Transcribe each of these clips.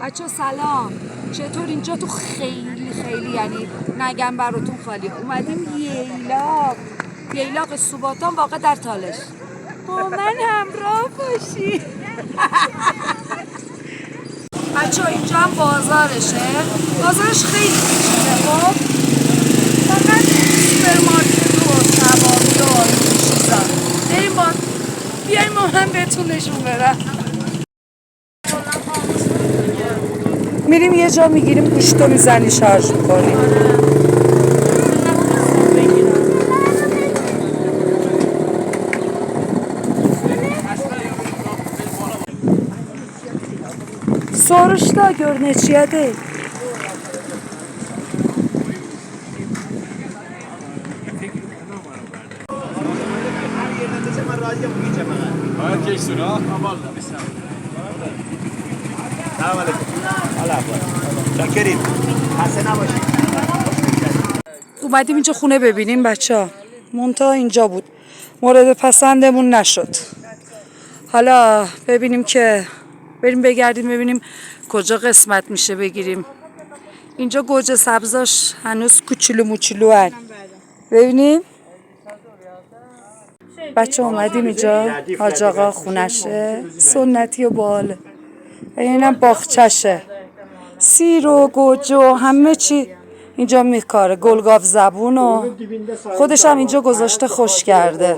بچه سلام، چطور؟ اینجا تو خیلی یعنی نگم براتون خالی. اومدیم ییلاق سوباتان واقع در تالش. با من همراه باشی. بچه اینجا هم بازارشه. بازارش خیلی کوچیکه. خب فقط سوپرمارکت و سواری و این چیزا. بیایم ما هم بهتون نشون بدم. میریم یه جا میگیریم گوشتو میزنی شارژ میکنیم. Sonuçta görünüşüydü. اومدیم اینجا خونه ببینیم بچه. منتها اینجا بود. مورد پسندمون نشد. حالا ببینیم که بریم بگردیم ببینیم کجا قسمت میشه بگیریم. اینجا گوجه سبزاش هنوز کوچولو موچولو هن. ببینیم بچه اومدیم اینجا. حاج آقا خونشه سنتی و باله. اینم باغچشه. سیر و گوجه و همه چی اینجا میکاره. گلگاف زبون و خودش هم اینجا گذاشته خوش کرده.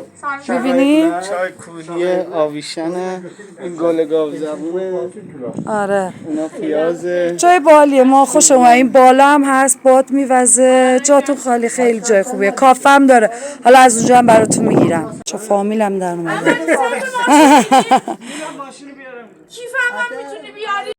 ببینیم چای کوهی آویشنه، این گلگاف زبونه. آره اینا پیازه. جای بالیه. ما خوش اومد. این بالا هم هست باد میوزه. جاتون خالی. خیلی جای خوبیه. کافه هم داره. حالا از اونجا هم براتون میگیرم. چه فامیلم در اومده. کیفم هم میتونی بیاری.